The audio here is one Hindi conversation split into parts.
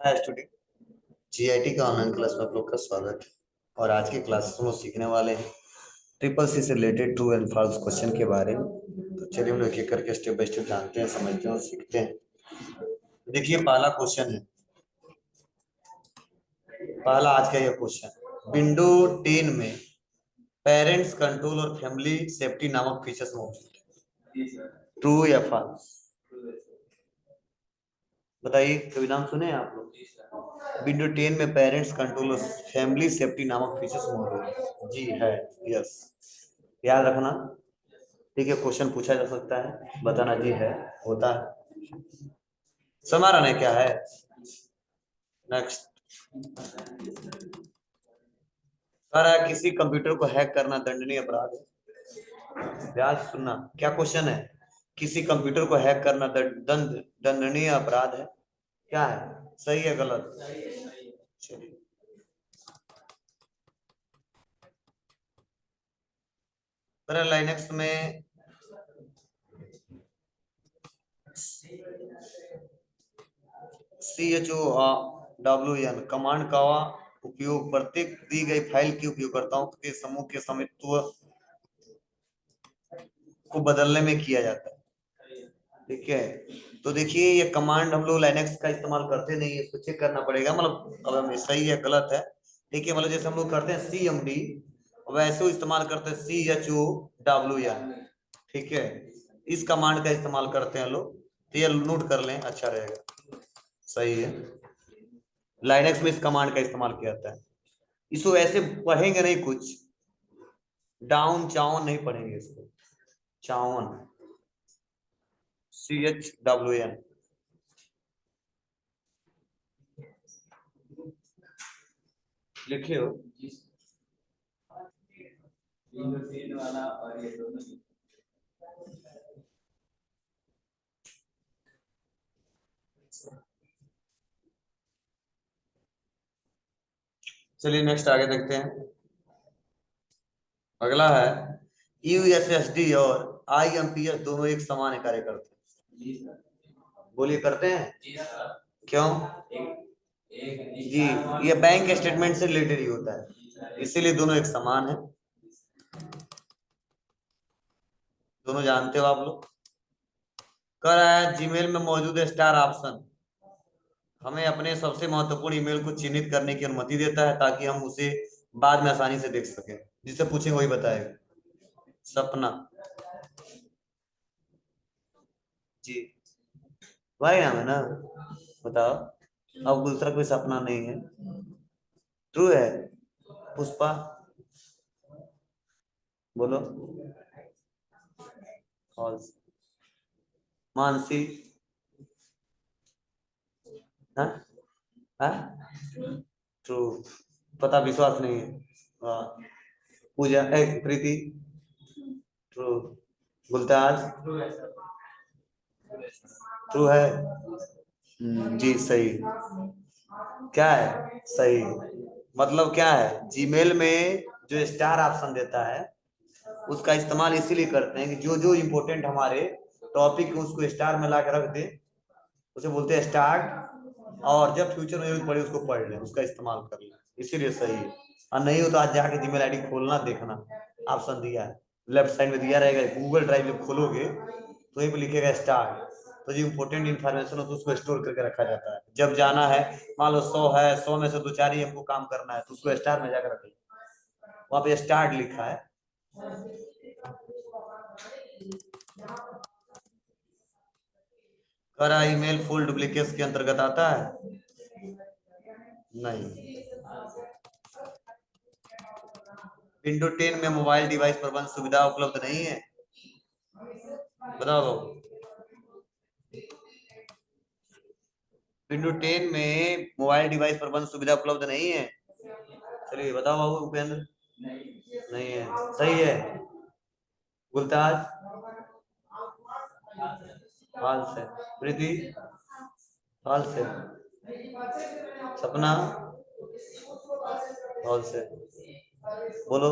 Hi student. जीआईटी का ऑनलाइन क्लास में आप लोग का स्वागत है। और आज की क्लास में हम लोग सीखने वाले हैं ट्रिपल सी से related true and false question के बारे में। तो चलिए हम लोग एक एक करके स्टेप बाय स्टेप जानते हैं, समझते हैं और सीखते हैं। देखिए पहला क्वेश्चन है, पहला आज का यह क्वेश्चन, विंडो 10 में पेरेंट्स कंट्रोल और फैमिली सेफ्टी नामक फीचर्स मौजूद है, ट्रू या फॉल्स? बताइए, कभी नाम सुने हैं आप लोग? विंडो 10 में पेरेंट्स कंट्रोल और फैमिली सेफ्टी नामक फीचर्स मौजूद है। जी है, यस, याद रखना। ठीक है, क्वेश्चन पूछा जा सकता है, बताना जी है, होता है। समाधान है क्या है? नेक्स्ट, कह रहा है किसी कंप्यूटर को हैक करना दंडनीय अपराध है। ध्यान से सुनना, क्या क्वेश्चन है? किसी कंप्यूटर को हैक करना दंडनीय अपराध है, क्या है? सही है गलत? चलिए, लाइनेक्स में CHOWN कमांड का उपयोग प्रत्येक दी गई फाइल के उपयोगकर्ताओं के समूह के स्वामित्व को बदलने में किया जाता है। ठीक है, तो देखिए ये कमांड हम लोग लाइनेक्स का इस्तेमाल करते नहीं है, इसको चेक करना पड़ेगा, मतलब अब हमें सही है गलत है। ठीक है, मतलब जैसे हम लोग करते हैं CMD, वैसे इस्तेमाल करते हैं CHOWN। ठीक है, इस कमांड का इस्तेमाल करते हैं लोग, तो ये नोट कर लें, अच्छा रहेगा। सही है, लाइनेक्स में इस कमांड का इस्तेमाल किया जाता है। इसको ऐसे पढ़ेंगे नहीं, कुछ डाउन चाउन नहीं पढ़ेंगे इसको, चाउन, CHWN। लिखे हो? वाला और ये दोनों। चलिए नेक्स्ट आगे देखते हैं। अगला है, USSD और IMPS दोनों एक समान कार्य करते हैं। बोलिए, करते हैं? क्यों? जी, ये बैंक स्टेटमेंट से रिलेटेड ही होता है, इसीलिए दोनों एक समान है। दोनों जानते हो आप लोग। कह रहा है जीमेल में मौजूद है स्टार ऑप्शन हमें अपने सबसे महत्वपूर्ण ईमेल को चिन्हित करने की अनुमति देता है, ताकि हम उसे बाद में आसानी से देख सकें। जिससे पूछेंगे वही बताएगा। सपना जी, भाई नाम है ना, बताओ। अब दूसरा कोई सपना नहीं है। ट्रू है। पुष्पा, बोलो। फॉल्स। मानसी, हाँ हाँ, ट्रू। पता, विश्वास नहीं है। हाँ। पूजा, प्रीति, ट्रू। गुलताज, ट्रू है। जी सही। क्या है सही? मतलब क्या है, जीमेल में जो स्टार ऑप्शन देता है उसका इस्तेमाल इसीलिए करते हैं कि जो जो इम्पोर्टेंट हमारे टॉपिक है उसको स्टार में ला के रख दे, उसे बोलते हैं स्टार्ट, और जब फ्यूचर में जरूरत पड़े उसको पढ़ ले, उसका इस्तेमाल कर ले, इसीलिए सही है। और नहीं हो तो आज जाके जीमेल आईडी खोलना, देखना ऑप्शन दिया है, लेफ्ट साइड में दिया रहेगा। गूगल ड्राइव जब खोलोगे तो वहीं पे लिखेगा स्टार्ट, तो जो इम्पोर्टेंट इन्फॉर्मेशन हो तो उसको स्टोर करके रखा जाता है। जब जाना है, मान लो 100 है, 100 में से दो चार ही हमको काम करना है, तो उसको स्टार में जाकर रख लो, वहां पे स्टार्ट लिखा है। करा ईमेल फुल डुप्लीकेट के अंतर्गत आता है? नहीं। विंडो 10 में मोबाइल डिवाइस प्रबंध सुविधा उपलब्ध नहीं है, बताओ। विंडो 10 में मोबाइल डिवाइस प्रबंध सुविधा उपलब्ध नहीं है। चलिए बताओ बाबू उपेंद्र। नहीं है, सही है। गुलताज, फॉल्स है। प्रीति, फॉल्स है। सपना, फॉल्स है। बोलो,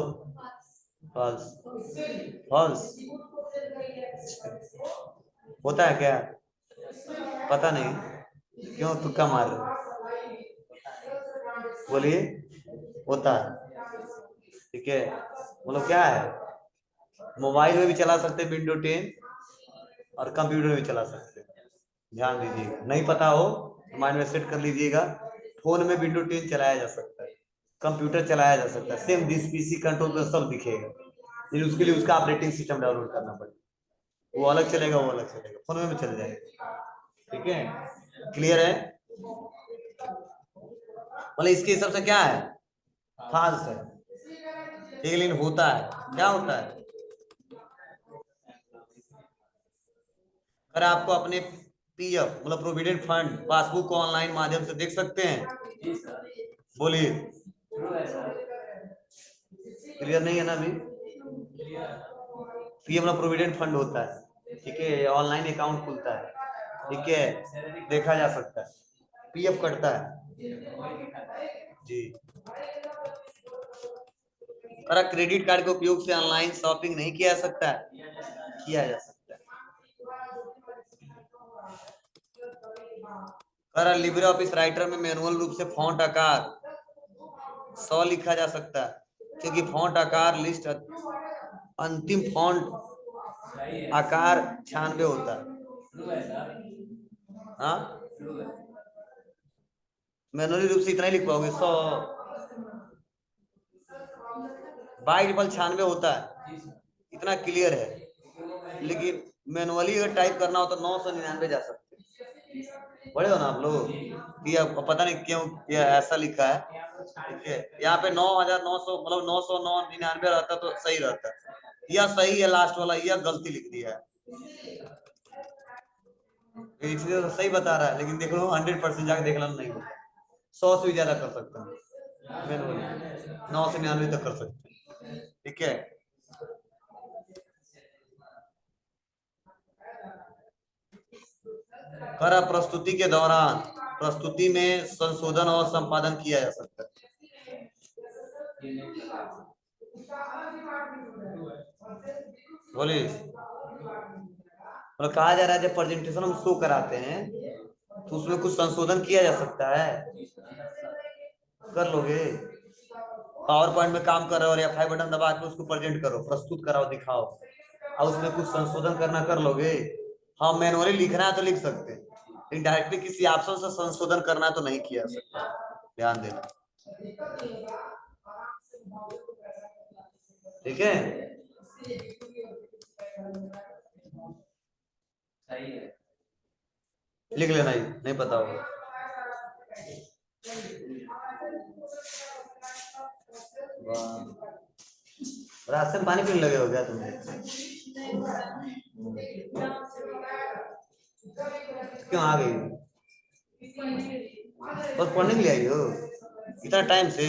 फॉल्स। फॉल्स होता है क्या? पता नहीं, क्यों तुक्का मार रहे हो? बोलिए, होता है। ठीक है, मतलब क्या है, मोबाइल में भी चला सकते हैं विंडो 10 और कंप्यूटर में भी चला सकते हैं। ध्यान दीजिएगा, नहीं पता हो तो माइंड में सेट कर लीजिएगा। फोन में विंडो 10 चलाया जा सकता है, कंप्यूटर चलाया जा सकता है, सेम दिस पीसी कंट्रोल कर सब दिखेगा, लेकिन उसके लिए उसका ऑपरेटिंग सिस्टम डाउनलोड करना पड़ेगा। वो अलग चलेगा, वो अलग चलेगा, फोन में भी चल जाएगा। ठीक है, क्लियर है। मतलब इसके हिसाब से क्या है, फाल्स है। ठीक, लेकिन होता है, क्या होता है, अगर आपको अपने पीएफ मतलब प्रोविडेंट फंड पासबुक को ऑनलाइन माध्यम से देख सकते हैं। बोलिए, क्लियर नहीं है ना अभी। पीएफ मतलब प्रोविडेंट फंड होता है, ठीक है, ऑनलाइन अकाउंट खुलता है, ठीक है, देखा जा सकता है, पीएफ कटता है जी। अगर क्रेडिट कार्ड के उपयोग से ऑनलाइन शॉपिंग नहीं किया जा सकता है, किया जा सकता है। अगर लिब्रे ऑफिस राइटर में मैनुअल रूप से फॉन्ट आकार 100 लिखा जा सकता है, क्योंकि फॉन्ट आकार लिस्ट अंतिम फॉन्ट आकार 96 होता है। हाँ, मैनुअली रूप से इतना ही लिख पाओगे 100, बाई डिफॉल्ट 96 होता है, इतना क्लियर है। लेकिन मैनुअली अगर टाइप करना हो तो 999 जा सकते हैं। पढ़े हो ना आप लोग, कि आपको पता नहीं क्यों ये ऐसा लिखा है। ठीक है, यहाँ पे 9900 मतलब 999 रहता तो सही रहता, यह सही है लास्ट वाला, यह गलती लिख दिया है, इसलिए तो सही बता रहा है, लेकिन देख लो 100% जाके देख लो नहीं होता, 100 से भी ज्यादा कर सकता है मैनुअली, 999 तक कर सकते हैं। ठीक है, कर प्रस्तुति के दौरान प्रस्तुति में संशोधन और संपादन किया जा सकता है। बोलिए, मतलब कहा जा रहा है जब प्रेजेंटेशन हम शो कराते हैं तो उसमें कुछ संशोधन किया जा सकता है, कर लोगे। पावर पॉइंट में काम कर रहे हो और F5 बटन दबा के उसको प्रेजेंट करो, प्रस्तुत कराओ, दिखाओ, और उसमें कुछ संशोधन करना कर लोगे। हाँ, मैनुअली लिखना है तो लिख सकते हैं, लेकिन डायरेक्टली किसी ऑप्शन से संशोधन करना है तो नहीं किया सकता, ध्यान देना। ठीक है, लिख लेना, ही नहीं पता होगा। रास्ते में पानी पीने लगे हो गया तुम्हें, क्यों आ गई, बस पढ़ने के लिए आई हो इतना टाइम से,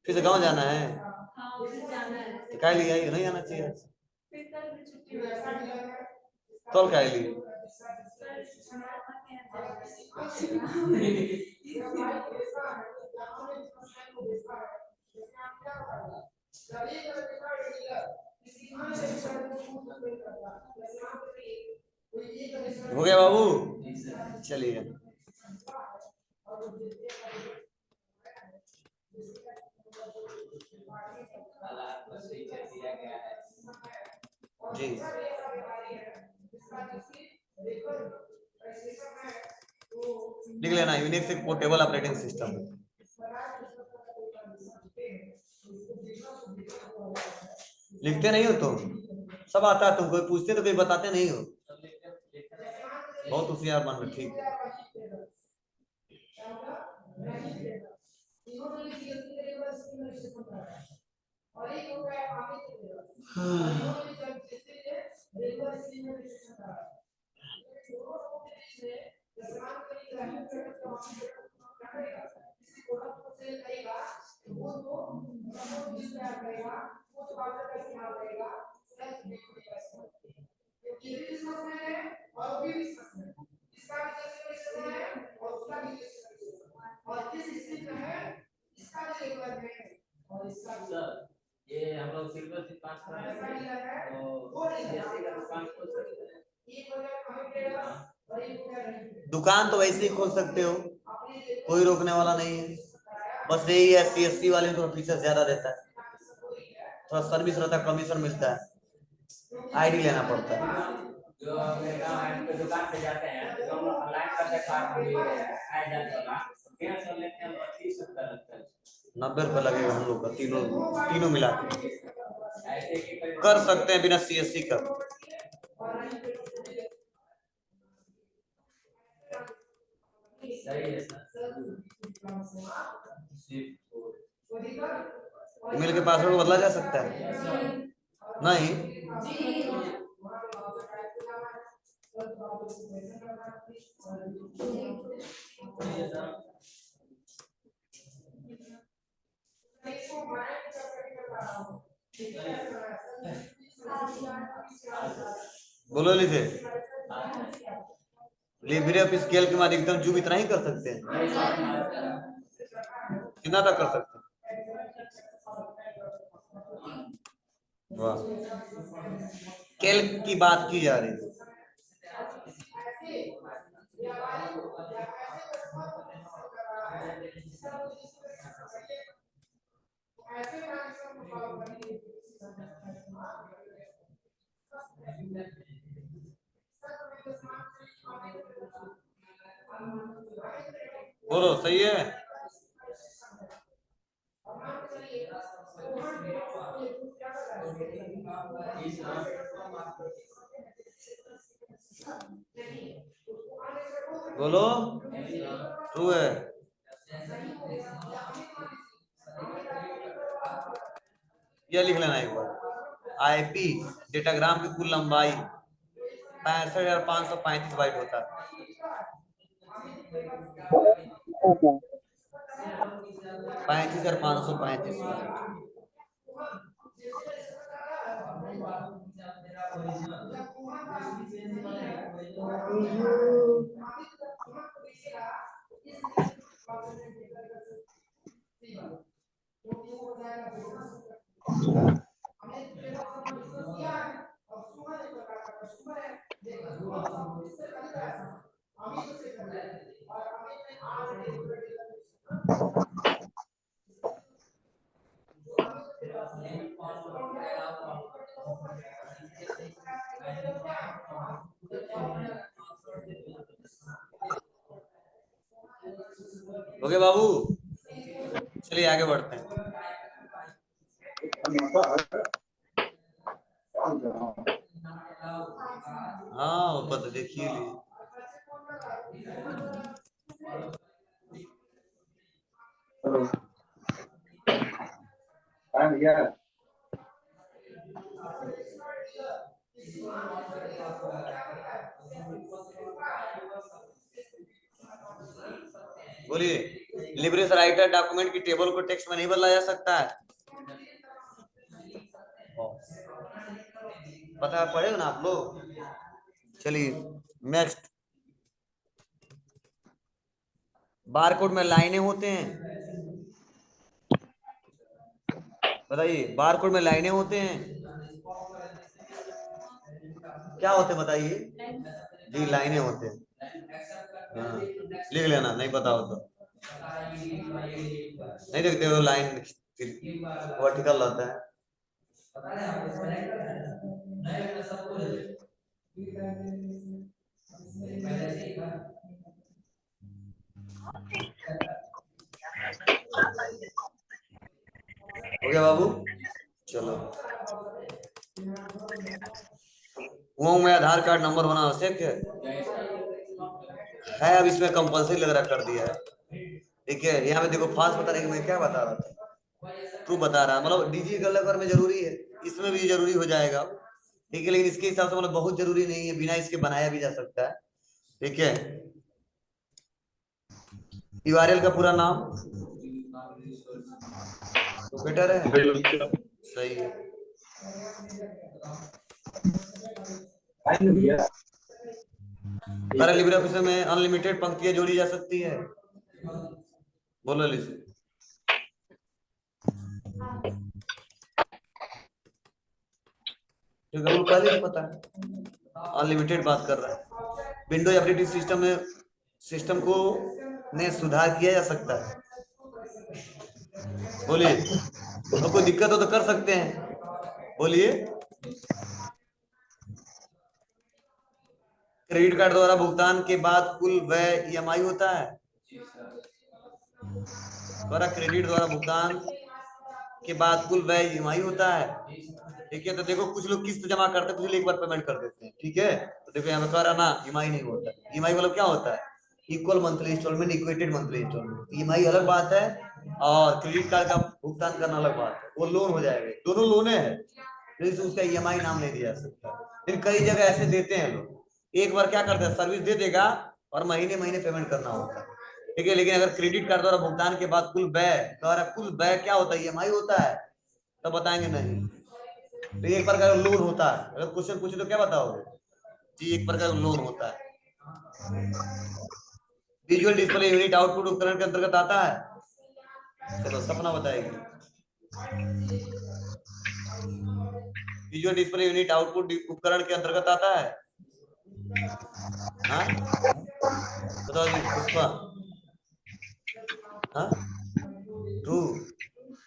फिर से गाँव जाना है, तो क्या लिए आई हो, नहीं आना चाहिए, कल क्या लिए, हो गया बाबू, चलिए। जी, लिख लेना, यूनिक्स एक पोर्टेबल ऑपरेटिंग सिस्टम है। लिखते नहीं हो तुम, सब आता है तुम, कोई पूछते तो कोई बताते नहीं हो, बहुत होशियार बन रहे, ठीक है। ये हम लोग सिल्वर से पास कर रहे हैं तो सीएससी का दुकान खोल सकते हैं। दुकान तो वैसे ही खोल सकते हो, कोई रोकने वाला नहीं है। बस यही है, CSC वाले को फीचर ज्यादा देता है, थोड़ा सर्विस रहता है, कमीशन मिलता है, आईडी लेना पड़ता है। जो मेरे गाँव पे दुकान पे जाते हैं तो हम लोग ऑनलाइन कर देते हैं, आ जाता है 150 लेते हैं, 30-70 लगता है, 90 रुपये लगेगा हम लोग का, तीनों तीनों मिला के कर सकते हैं बिना CSC का। ईमेल के पासवर्ड को बदला जा सकता है? नहीं। बोलो लीजिए, लिब्रे ऑफिस स्केल के में अधिकतम जूम इतना ही कर सकते हैं, कितना तक कर सकते हैं? वाह, कैल्क की बात की जा रही है। बोलो सही है। बोलो ट्रू है। यह लिख लेना एक बार, IP डेटाग्राम की कुल लंबाई 65,535 बाइट होता है। 35,535 बाइट। ओके बाबू, चलिए आगे बढ़ते हैं। हाँ ऊपर देखिए ली। बोलिए, लिब्रे राइटर डॉक्यूमेंट की टेबल को टेक्स्ट में नहीं बदला जा सकता है? पता पड़ेगा ना आप लोग। चलिए नेक्स्ट, बारकोड में लाइनें होते हैं, बताइए बारकोड में लाइनें होते हैं, क्या होते हैं बताइए जी? लाइनें होते हैं। हाँ लिख लेना, नहीं पता हो तो। नहीं देखते हो लाइन वर्टिकल रहता है। हो गया बाबू? चलो, वो में आधार कार्ड नंबर होना आवश्यक है। अब इसमें कंपल्सरी लग रहा कर दिया है। ठीक है, यहाँ पे देखो फास्ट बता रहे कि मैं क्या बता रहा था, ट्रू बता रहा, मतलब डिजिटल में जरूरी है, इसमें भी जरूरी हो जाएगा। ठीक है, लेकिन इसके हिसाब से मतलब बहुत जरूरी नहीं है, बिना इसके बनाया भी जा सकता है। ठीक है, URL का पूरा नाम लोकेटर है, सही है। लिब्रे ऑफिस में अनलिमिटेड पंक्तियां जोड़ी जा सकती है। बोलो लिसे, जो पहले से पता है, अनलिमिटेड बात कर रहा है। विंडोज ऑपरेटिंग सिस्टम में सिस्टम को ने सुधार किया जा सकता है। बोलिए, तो कोई दिक्कत हो तो कर सकते हैं, बोलिए। क्रेडिट कार्ड द्वारा भुगतान के बाद कुल व्यय ईएमआई होता है। द्वारा क्रेडिट द्वारा भुगतान के बाद कुल व्यय ईएमआई होता है। ठीक है, तो देखो कुछ लोग किस्त जमा करते हैं, कुछ लोग एक बार पेमेंट कर देते हैं। ठीक है, तो देखो यहाँ पे कह रहा ना ईएमआई नहीं होता। ईएमआई मतलब क्या होता है? Equal monthly instalment, equated monthly instalment. EMI अलग बात है और क्रेडिट कार्ड का भुगतान करना अलग बात है। वो लोन हो जाएगा, दोनों लोने हैं, लेकिन उसका ईएमआई नाम नहीं दिया सकता। लेकिन कई जगह ऐसे देते हैं लोग, एक बार क्या करते हैं, सर्विस दे देगा और महीने महीने पेमेंट करना होता है। ठीक है, लेकिन अगर क्रेडिट कार्ड द्वारा भुगतान के बाद कुल व्यय द्वारा कुल व्यय क्या होता है, ईएमआई होता है, तो बताएंगे नहीं। तो एक प्रकार का लोन होता है। अगर क्वेश्चन पूछे तो क्या बताओगे? जी, एक प्रकार का लोन होता है। विजुअल डिस्प्ले यूनिट आउटपुट उपकरण के अंतर्गत आता है। चलो सपना बताएगी। विजुअल डिस्प्ले यूनिट आउटपुट उपकरण के अंतर्गत आता है। हाँ बताओ जी पुष्पा। हाँ, ट्रू,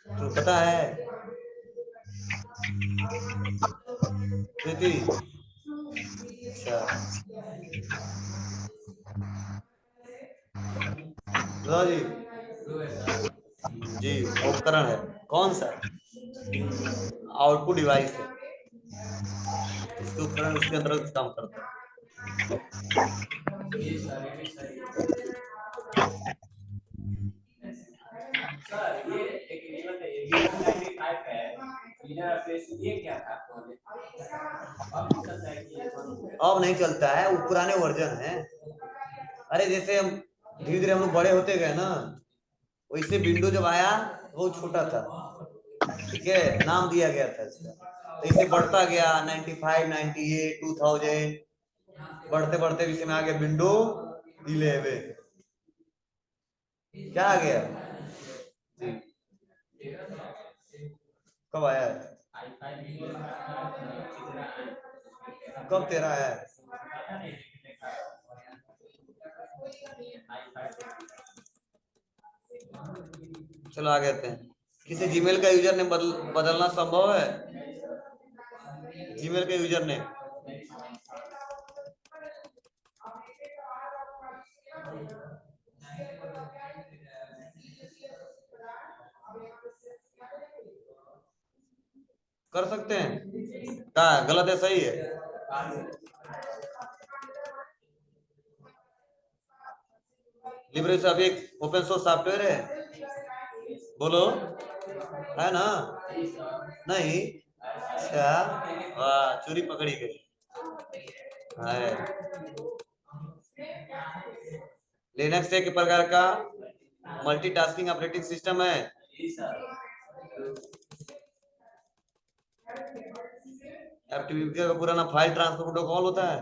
ट्रू पता है प्रीति। अच्छा, बताओ जी। जी, उपकरण है, कौन सा? आउटपुट डिवाइस है, इसके उपकरण उसके अंतर्गत काम करता है। अब नहीं चलता है, वो पुराने वर्जन है। अरे जैसे हम धीरे धीरे हम लोग बड़े होते गए ना, वैसे विंडो जब आया वो छोटा था। ठीक है, नाम दिया गया था इसका, तो इसे बढ़ता गया 95, 98, 2000, बढ़ते बढ़ते इसी में आ गया विंडो 11। क्या आ गया जी? कब आया है? कब तेरा है? चलो आगे आते हैं। किसी जीमेल का यूजर नेम बदलना संभव है? जीमेल का यूजर नेम कर सकते हैं? क्या गलत है सही है? लिब्रे अभी एक ओपन सोर्स सॉफ्टवेयर है, बोलो, है ना? नहीं? अच्छा, वाह, चोरी पकड़ी गई है। लिनक्स एक प्रकार का मल्टीटास्किंग ऑपरेटिंग सिस्टम है। एफटीपी का पूरा नाम फाइल ट्रांसफर प्रोटोकॉल होता है।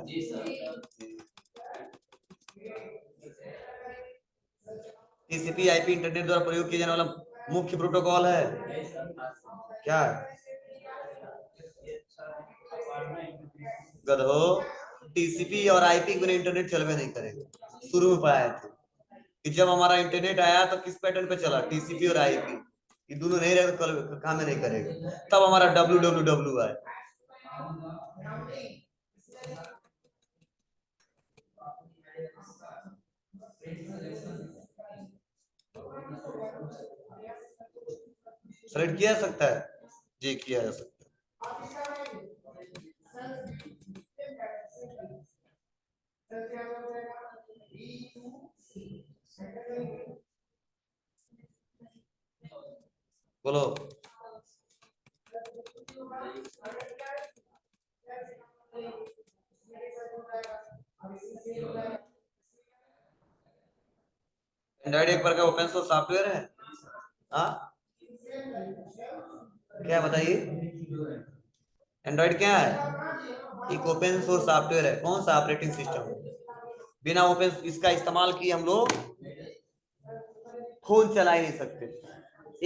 टीसीपी आईपी इंटरनेट द्वारा प्रयोग किया जाने वाला मुख्य प्रोटोकॉल है। क्या है? गधो, टीसीपी और आईपी के बिना इंटरनेट चलवे नहीं करेगा। शुरू में पाया थे कि जब हमारा इंटरनेट आया तो किस पैटर्न पे चला, टीसीपी और आईपी। ये दोनों नहीं रहे तो काम नहीं करेगा। तब हमारा डब्ल्यू आया। सेलेक्ट किया जा सकता है? जी किया जा सकता है। बोलो। एंड्रॉइड एक प्रकार का ओपन सोर्स सॉफ्टवेयर है। हाँ, क्या बताइए? एंड्रॉइड क्या है? एक ओपन सोर्स सॉफ्टवेयर है। कौन सा ऑपरेटिंग सिस्टम है? बिना ओपन इसका इस्तेमाल किए हम लोग फोन चला ही नहीं सकते।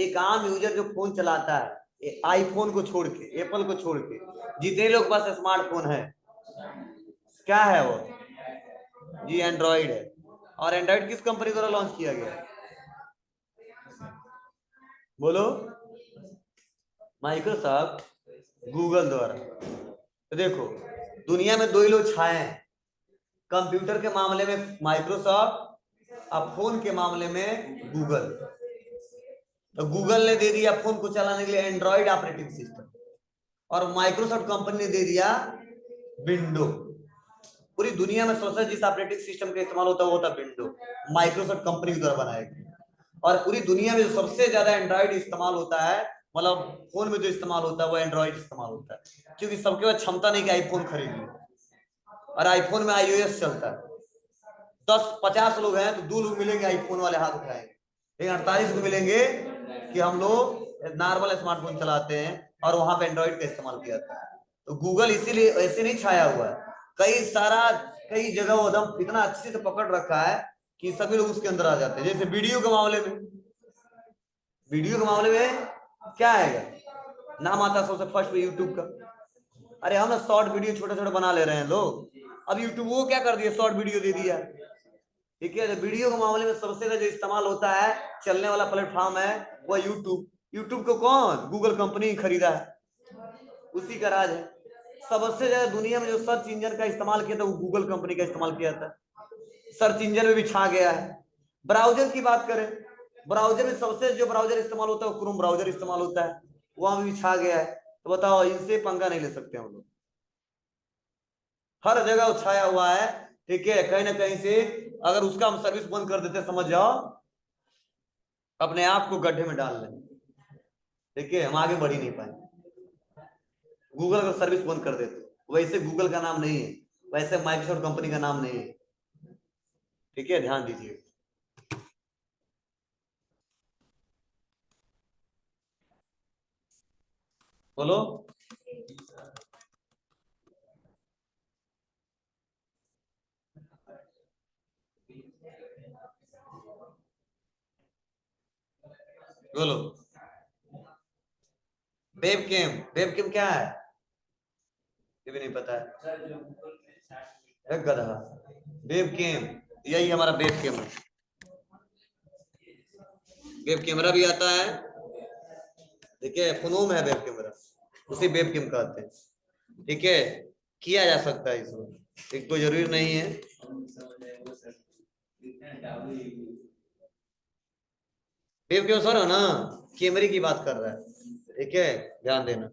एक आम यूजर जो फोन चलाता है, आईफोन को छोड़ के, एप्पल को छोड़ के, जितने लोग पास स्मार्टफोन है, क्या है वो? जी एंड्रॉइड है। और एंड्रॉइड किस कंपनी द्वारा लॉन्च किया गया? बोलो। माइक्रोसॉफ्ट गूगल द्वारा। तो देखो दुनिया में दो ही लोग छाए हैं, कंप्यूटर के मामले में माइक्रोसॉफ्ट और फोन के मामले में गूगल। तो गूगल ने दे दिया फोन को चलाने के लिए एंड्रॉइड ऑपरेटिंग सिस्टम, और माइक्रोसॉफ्ट कंपनी ने दे दिया विंडो। पूरी दुनिया में सबसे जिस ऑपरेटिंग सिस्टम का इस्तेमाल होता है वो होता है विंडो, माइक्रोसॉफ्ट कंपनी के द्वारा बनाया गया। और पूरी दुनिया में जो सबसे ज्यादा एंड्रॉइड इस्तेमाल होता है, मतलब फोन में जो इस्तेमाल होता है वो एंड्रॉइड इस्तेमाल होता है, क्योंकि सबके पास क्षमता नहीं कि आईफोन खरीद ली, और आईफोन में iOS चलता है। 10-50 लोग हैं तो 2 लोग मिलेंगे आईफोन वाले हाथ उठाएंगे, लेकिन 48 को मिलेंगे कि हम लोग नॉर्मल स्मार्टफोन चलाते हैं और वहां पे एंड्रॉइड का इस्तेमाल किया जाता है। तो गूगल इसीलिए ऐसे नहीं छाया हुआ है, कई जगह वो एकदम इतना अच्छे से पकड़ रखा है कि सभी लोग उसके अंदर आ जाते हैं। जैसे वीडियो के मामले में क्या है, नाम आता सबसे फर्स्ट में यूट्यूब का। अरे हम ना शॉर्ट वीडियो छोटे छोटे बना ले रहे हैं लोग, अब यूट्यूब वो क्या कर दिया, शॉर्ट वीडियो दे दिया। ठीक है, वीडियो के मामले में सबसे ज्यादा जो इस्तेमाल होता है, चलने वाला प्लेटफॉर्म है वो यूट्यूब। यूट्यूब को कौन, गूगल कंपनी खरीदा है, उसी का राज है। सबसे ज्यादा दुनिया में जो सर्च इंजन का इस्तेमाल किया था वो गूगल कंपनी का इस्तेमाल किया था, सर्च इंजन में भी छा गया है। ब्राउजर की बात करें, ब्राउजर में सबसे जो ब्राउजर इस्तेमाल होता है वो क्रोम ब्राउजर इस्तेमाल होता है, वहां भी छा गया है। तो बताओ, इनसे पंगा नहीं ले सकते हम लोग, हर जगह वो छाया हुआ है। ठीक है, कहीं ना कहीं से अगर उसका हम सर्विस बंद कर देते, समझ जाओ अपने आप को गड्ढे में डाल लें। ठीक है, हम आगे बढ़ ही नहीं पाए। गूगल का सर्विस बंद कर देते, वैसे गूगल का नाम नहीं है, वैसे माइक्रोसॉफ्ट कंपनी का नाम नहीं है। ठीक है, ध्यान दीजिए। बोलो। बोलो। वेब कैम क्या है, ये भी नहीं पता है, गधा। वेब कैम, यही हमारा वेब कैम है। वेब कैमरा भी आता है, ठीक है, फोनो में है वेब कैमरा, उसी वेब कैम कहते हैं। ठीक है, किया जा सकता है इसमें, एक कोई जरूरी नहीं है। वेब कैम सर है ना, कैमरे की बात कर रहा है। ठीक है, ध्यान देना।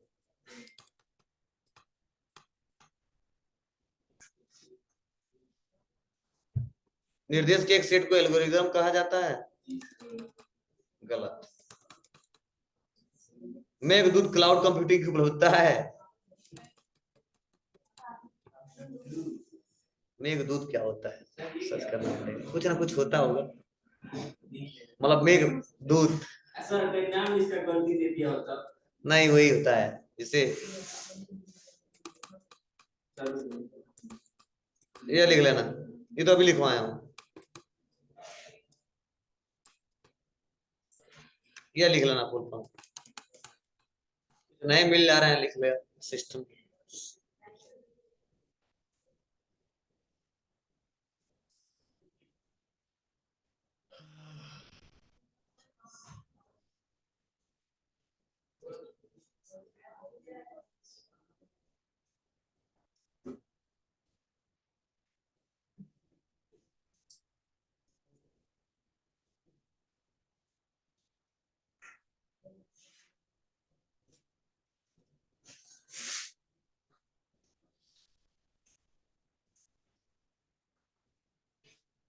निर्देश के एक सेट को एल्गोरिदम कहा जाता है, गलत। मेघदूत क्लाउड कंप्यूटिंग की उपलब्धता है। मेघदूत क्या होता है, सर्च करना पड़ेगा, कुछ ना कुछ होता होगा, मतलब मेघदूत नहीं, वही होता है जिसे ये लिख लेना, ये तो अभी लिखवाया हूँ, ये लिख लेना फुल फॉर्म, नहीं मिल जा रहा है लिख ले सिस्टम।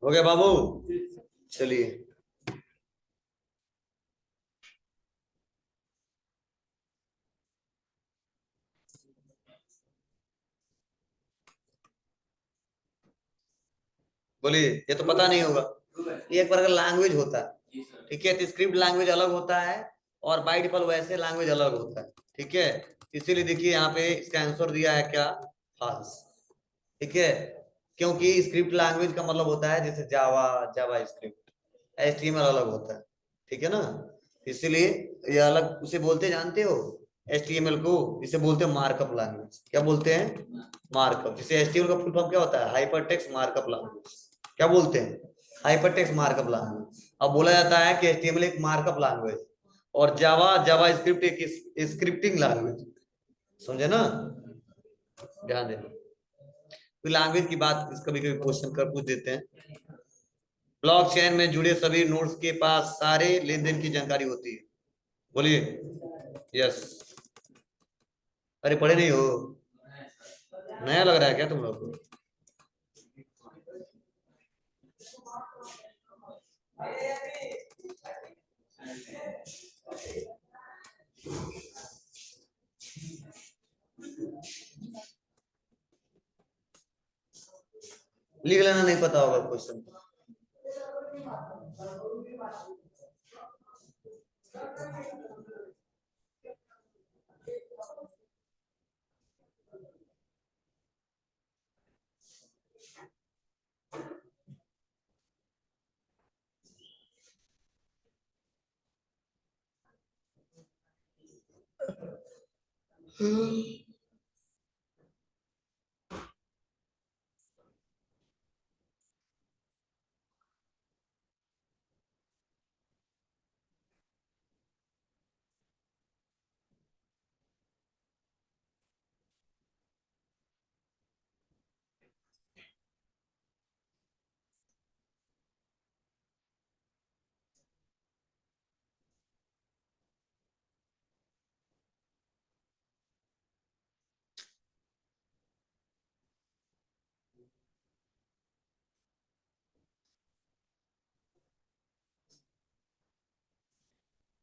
हो गया बाबू, चलिए। बोलिए, ये तो पता नहीं होगा, ये एक प्रकार का लैंग्वेज होता है। ठीक है, तो स्क्रिप्ट लैंग्वेज अलग होता है और बाय डिफॉल्ट वैसे लैंग्वेज अलग होता है। ठीक है, इसीलिए देखिए यहाँ पे इसका आंसर दिया है क्या, फॉल्स। ठीक है, क्योंकि स्क्रिप्ट लैंग्वेज का मतलब होता है जैसे जावा, जावा स्क्रिप्ट, एचटीएमएल अलग होता है। ठीक है ना, इसीलिए ये अलग उसे बोलते, जानते हो एचटीएमएल को, इसे बोलते हैं मार्कअप लैंग्वेज। क्या बोलते हैं, मार्कअप। जैसे एचटीएमएल का फुल फॉर्म क्या होता है, हाइपर टेक्स्ट मार्कअप लैंग्वेज। क्या बोलते हैं, हाइपर टेक्स्ट मार्कअप लैंग्वेज। अब बोला जाता है कि एचटीएमएल एक मार्कअप लैंग्वेज, और जावा जावा स्क्रिप्ट एक स्क्रिप्टिंग लैंग्वेज, समझे ना, ध्यान देना। तो लैंग्वेज की बात कभी कभी क्वेश्चन कर पूछ देते हैं। ब्लॉकचेन में जुड़े सभी नोड्स के पास सारे लेन देन की जानकारी होती है। बोलिए यस। अरे पढ़े नहीं हो, नया लग रहा है क्या तुम लोग को? लिख लेना, नहीं पता होगा क्वेश्चन।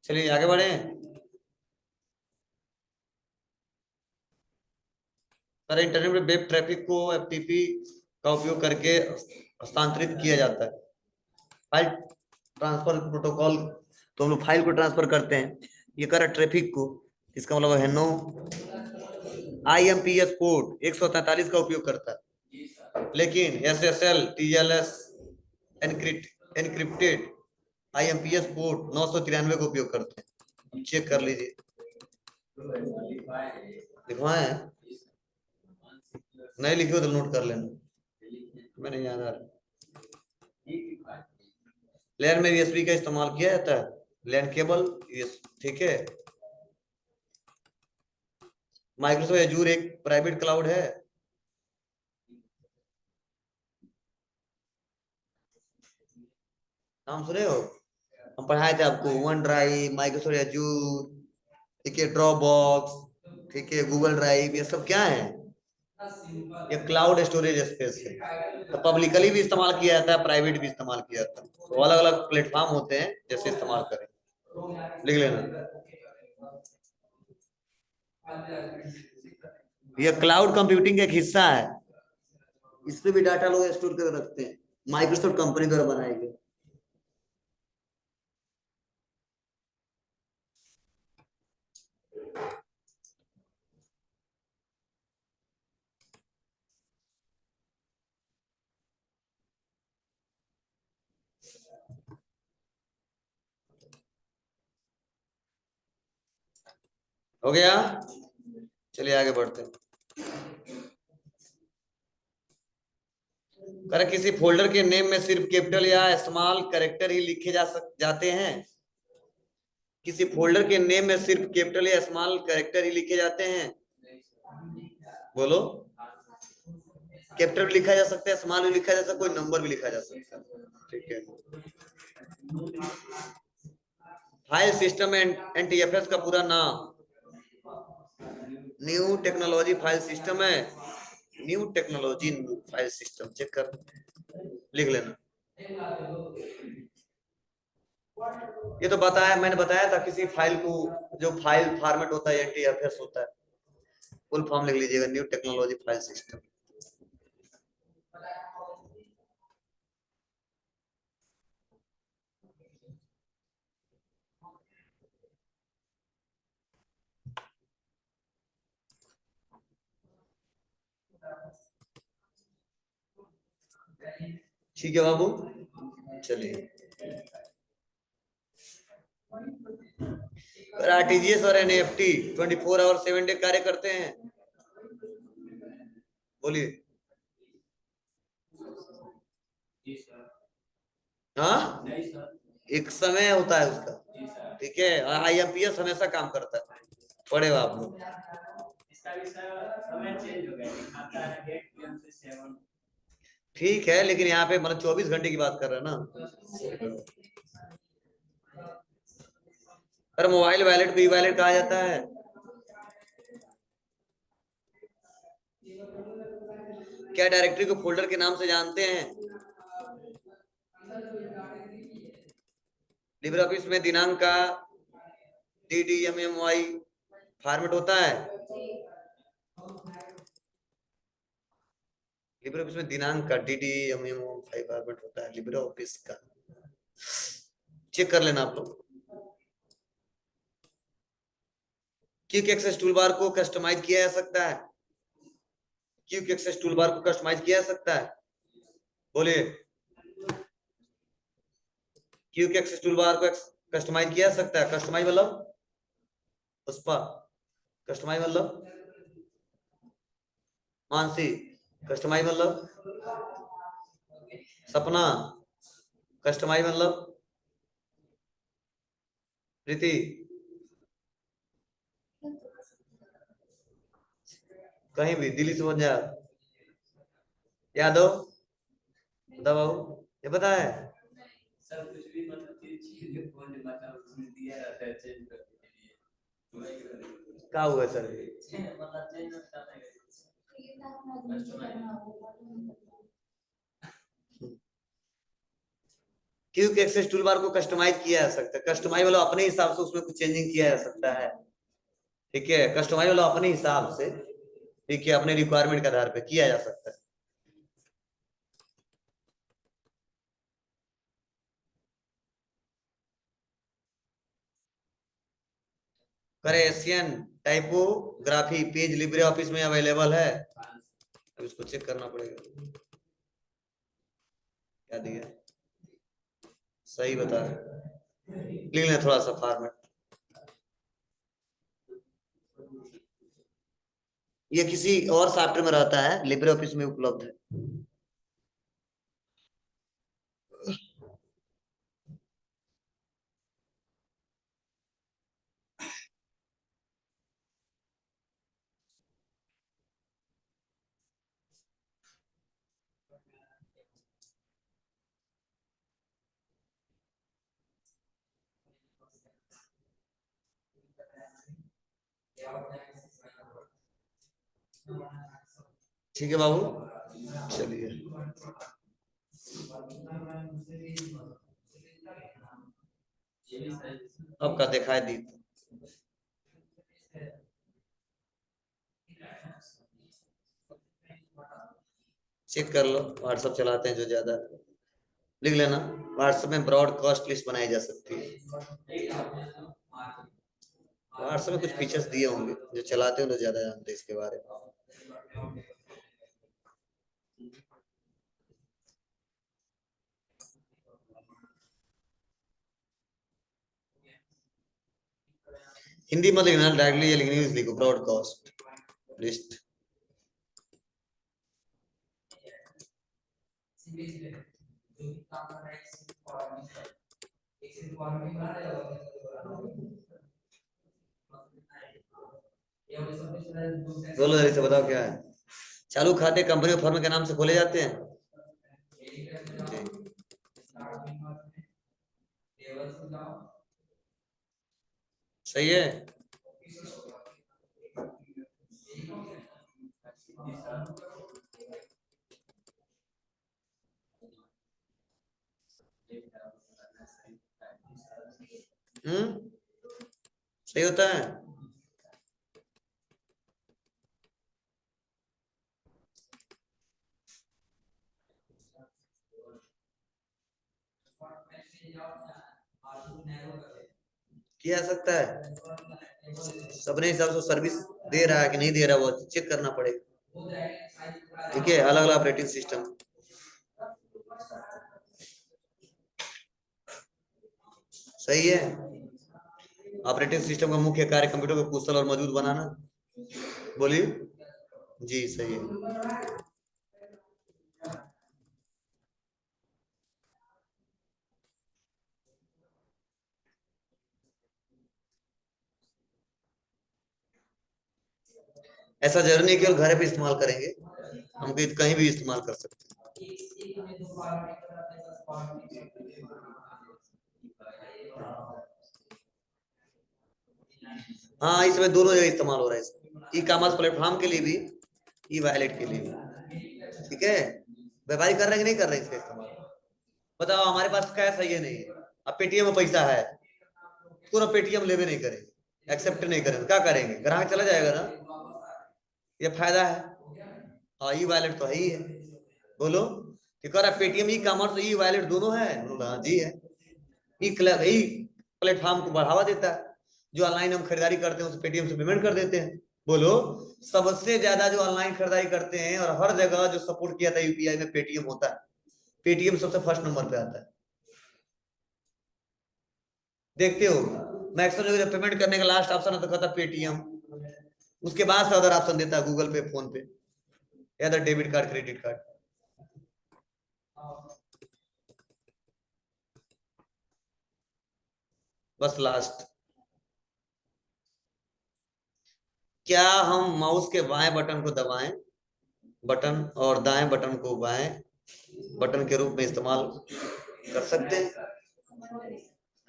चलिए आगे बढ़े। सर इंटरनेट में वेब ट्रैफिक को एफटीपी का उपयोग करके हस्तांतरित किया जाता है। फाइल ट्रांसफर प्रोटोकॉल, तो हम लोग फाइल को ट्रांसफर करते हैं, ये कर ट्रैफिक को, इसका मतलब है नो आईएमपीएस पोर्ट 143 का उपयोग करता है, लेकिन SSL TLS encrypted IMPS port 993 का उपयोग करते हैं। चेक कर लीजिए, लिखवाएं, नहीं लिखो तो नोट कर लेना, मैंने याद आ रहा। लैन में यूएसबी का इस्तेमाल किया जाता है, लैन केबल, ठीक है। माइक्रोसॉफ्ट एजूर एक प्राइवेट क्लाउड है। नाम सुने हो? हम पढ़ाए थे आपको, वन ड्राइव, माइक्रोसॉफ्ट एजूर, ठीक है, ड्रॉप बॉक्स, ठीक है, गूगल ड्राइव, ये सब क्या है? ये क्लाउड स्टोरेज स्पेस है। तो पब्लिकली भी इस्तेमाल किया जाता है, प्राइवेट भी इस्तेमाल किया जाता है, तो अलग अलग प्लेटफॉर्म होते हैं, जैसे इस्तेमाल करें, लिख लेना। ये क्लाउड कंप्यूटिंग का एक हिस्सा है, इस पे भी डाटा लोग स्टोर कर रखते हैं, माइक्रोसॉफ्ट कंपनी द्वारा बनाए गए। हो गया, चलिए आगे बढ़ते हैं। अगर किसी फोल्डर के नेम में सिर्फ कैपिटल या स्मॉल कैरेक्टर ही लिखे जाते हैं, किसी फोल्डर के नेम में सिर्फ कैपिटल या स्मॉल कैरेक्टर ही लिखे जाते हैं, बोलो। कैपिटल भी लिखा जा सकता है, स्मॉल भी लिखा जा सकता है, कोई नंबर भी लिखा जा सकता है, ठीक है। फाइल सिस्टम एनटीएफएस का पूरा नाम न्यू टेक्नोलॉजी फाइल सिस्टम है, new technology file system, check कर, लिख लेना। ये तो बताया, मैंने बताया था, किसी फाइल को, जो फाइल फॉर्मेट होता है एनटीएफएस होता है, फुल फॉर्म लिख लीजिएगा, न्यू टेक्नोलॉजी फाइल सिस्टम। ठीक है बाबू, चलिए। आरटीजीएस और एनईएफटी 24 आवर 7 डे कार्य करते हैं, बोलिए। हाँ, एक समय होता है उसका, ठीक है, IMPS हमेशा काम करता है, पढ़े हो आप लोग। इसका भी समय चेंज हो गया, दिखाता है 8 PM से 7। ठीक है, लेकिन यहाँ पे मतलब 24 घंटे की बात कर रहे हैं ना। अरे मोबाइल वैलेट को ई वैलेट कहा जाता है। क्या डायरेक्टरी को फोल्डर के नाम से जानते हैं? लिब्रे ऑफिस में दिनांक का DDMMY फॉर्मेट होता है। लिब्रे ऑफिस में दिनांक का DDMMY फॉर्मेट होता है लिब्रे ऑफिस का, चेक कर लेना आप लोग। क्विक एक्सेस टूलबार को कस्टमाइज किया जा सकता है, क्विक एक्सेस टूलबार को कस्टमाइज किया जा सकता है, बोलिए। क्विक एक्सेस टूलबार को कस्टमाइज किया जा सकता है। कस्टमाइज मतलब पुष्पा, कस्टमाइज मतलब मानसी, कस्टमाइज मतलब सपना, कस्टमाइज मतलब प्रीति, कहीं भी दिल्ली से बन जा, यादव, दबाओ, ये पता है सर कुछ भी मतलब चीज के फोन में मतलब उसमें दिया रहता है चेंज करने के लिए। क्या हुआ सर? मतलब चेंज करता है। क्विक एक्सेस टूलबार को कस्टमाइज किया जा सकता है। कस्टमाइज वाला अपने हिसाब से उसमें कुछ चेंजिंग किया जा सकता है, ठीक है। कस्टमाइज वाला अपने हिसाब से, ठीक है, अपने रिक्वायरमेंट के आधार पे किया जा सकता है। Correction typography page Libre office में अवेलेबल है। अब इसको चेक करना पड़ेगा, क्या दिया सही बता रहे, लिख लें थोड़ा सा फॉर्मेट। ये किसी और सॉफ्टवेयर में रहता है, लिब्रे ऑफिस में उपलब्ध है। ठीक है बाबू, चलिए। अब का दिखाई दी, चेक कर लो। व्हाट्सएप चलाते हैं जो ज्यादा, लिख लेना। व्हाट्सएप में ब्रॉडकास्ट लिस्ट बनाई जा सकती है। व्हाट्सएप में कुछ फीचर्स दिए होंगे, जो चलाते हो तो ज्यादा जानते हैं इसके बारे में। हिंदी में लिखना, डायरेक्टली ये लिखनी, इंग्लिश लिखो ब्रॉडकास्ट लिस्ट। बोलो जल्दी से, बताओ क्या है। चालू खाते कंपनी और फर्म के नाम से खोले जाते हैं। सही है। सही होता है। किया जा सकता है, अपने हिसाब से सर्विस दे रहा है कि नहीं दे रहा, वो चेक करना पड़ेगा, ठीक है। अलग अलग ऑपरेटिंग सिस्टम, सही है। ऑपरेटिंग सिस्टम का मुख्य कार्य कंप्यूटर को कुशल और मजबूत बनाना। बोलिए जी, सही है। ऐसा जरूरी नहीं केवल घर पे इस्तेमाल करेंगे, हम कहीं भी इस्तेमाल कर सकते हैं। हाँ, इसमें दोनों जगह इस्तेमाल हो रहा है, ई कॉमर्स प्लेटफॉर्म के लिए भी, ई वॉलेट के लिए भी। ठीक है, व्यापारी कर रहे हैं कि नहीं कर रहे हैं इसका इस्तेमाल? बताओ, हमारे पास कैश है ये नहीं है, अब पेटीएम में पैसा है, पूरा पेटीएम लेवे नहीं करेंगे, एक्सेप्ट नहीं करेंगे, क्या करेंगे? ग्राहक चला जाएगा ना, ये फायदा है। हाँ, ई वॉलेट तो है ही है। बोलो कि कह रहा Paytm e commerce e wallet दोनों है? हाँ जी है। ई प्लेटफॉर्म को बढ़ावा देता है, जो ऑनलाइन हम खरीदारी करते हैं उसे पेटीएम से पेमेंट कर देते हैं। बोलो, सबसे ज्यादा जो ऑनलाइन खरीदारी करते हैं और हर जगह जो सपोर्ट किया था यूपीआई में, पेटीएम होता है। पेटीएम सबसे फर्स्ट नंबर पे आता है, देखते हो। मैक्सिमम जब पेमेंट करने का लास्ट ऑप्शन है तो कहता पेटीएम, उसके बाद से अदर ऑप्शन देता है, गूगल पे, फोन पे, या तो डेबिट कार्ड, क्रेडिट कार्ड। बस लास्ट, क्या हम माउस के बाएं बटन को दबाएं, बटन, और दाएं बटन को बाएं बटन के रूप में इस्तेमाल कर सकते हैं?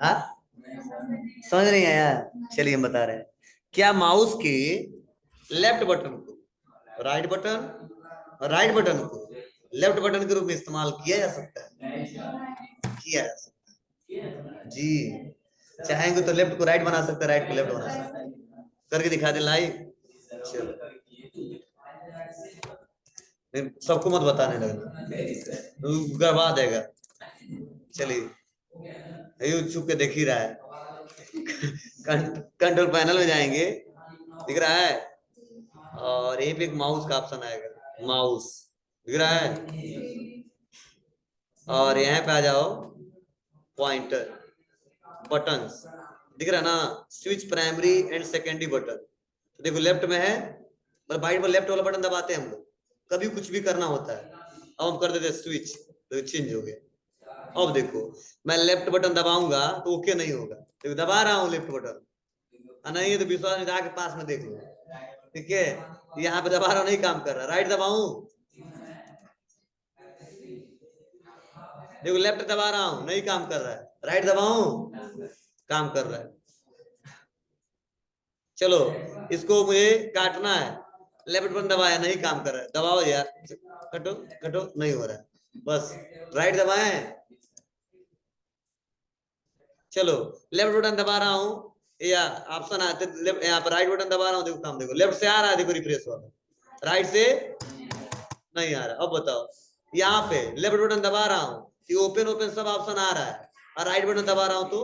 हाँ, समझ नहीं आया? चलिए हम बता रहे हैं। क्या माउस के लेफ्ट बटन को राइट बटन को लेफ्ट बटन के रूप में इस्तेमाल किया जा सकता है? किया जा सकता है जी। चाहेंगे तो लेफ्ट को राइट बना सकते हैं, राइट को लेफ्ट बना सकते हैं। करके दिखा दे लाइव। चलो, सबको मत बताने लगना, गड़बड़ा देगा। चलिए, यू छुप के देख ही रहा है। कंट्रोल पैनल में जाएंगे, दिख रहा है, और यहीं पे एक माउस का ऑप्शन आएगा, माउस दिख रहा है, और यहाँ पे आ जाओ, पॉइंटर, बटन्स दिख रहा है ना, switch primary and secondary button. तो देखो लेफ्ट में है, मतलब बाइट पर लेफ्ट वाला बटन दबाते हैं हम लोग, कभी कुछ भी करना होता है। अब हम कर देते स्विच, तो चेंज हो गया। अब देखो, मैं लेफ्ट बटन दबाऊंगा तो ओके नहीं होगा, देखो दबा रहा हूँ लेफ्ट बटन, नहीं है तो विश्वास में जाके पास में देख लो। ठीक है, यहाँ पे दबा रहा हूँ, नहीं काम कर रहा, राइट दबाऊं, देखो लेफ्ट दबा रहा हूँ, नहीं काम कर रहा है, राइट दबाऊं, काम कर रहा है। चलो, इसको मुझे काटना है, लेफ्ट बटन दबाया, नहीं काम कर रहा है, दबाओ यार, कटो कटो, नहीं हो रहा है, बस राइट दबाएं। चलो, लेफ्ट बटन दबा रहा हूँ, या ऑप्शन आते लेफ्ट, यहाँ पर राइट बटन दबा रहा हूँ, देखो काम, देखो लेफ्ट से आ रहा है, देखो रिफ्रेश वाला, राइट से नहीं आ रहा। अब बताओ, यहाँ पे लेफ्ट बटन दबा रहा हूँ, ये ओपन ओपन सब ऑप्शन आ रहा है, और राइट बटन दबा रहा हूँ तो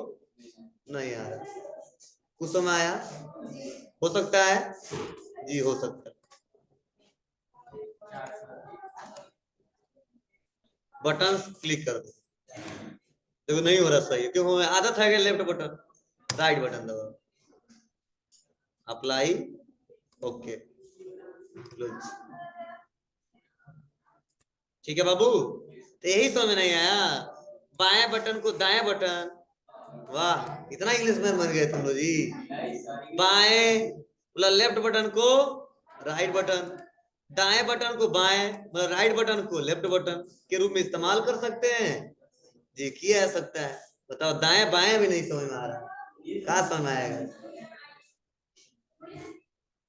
नहीं आ रहा। कुछ समय आया, हो सकता है जी, हो सकता है। बटन क्लिक कर दो, देखो नहीं हो रहा सही, क्यों? आदत है कि लेफ्ट बटन, राइट बटन दबाओ, अप्लाई, ओके, ठीक है बाबू। तो यही समझ नहीं आया, बाएं बटन को दाएं बटन, वाह, इतना इंग्लिश में बन गए तुम लोग जी। बाएं मतलब लेफ्ट बटन को राइट बटन, दाएं बटन को बाएं मतलब राइट बटन को लेफ्ट बटन के रूप में इस्तेमाल कर सकते हैं जी, किया जा सकता है। बताओ, दाएं बाएं भी नहीं समझ में आ रहा, कहाँ समझ में आएगा?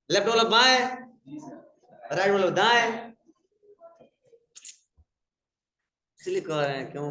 लेफ्ट वाला बाएं, राइट वाला दाएं, इसलिए कह रहे हैं क्यों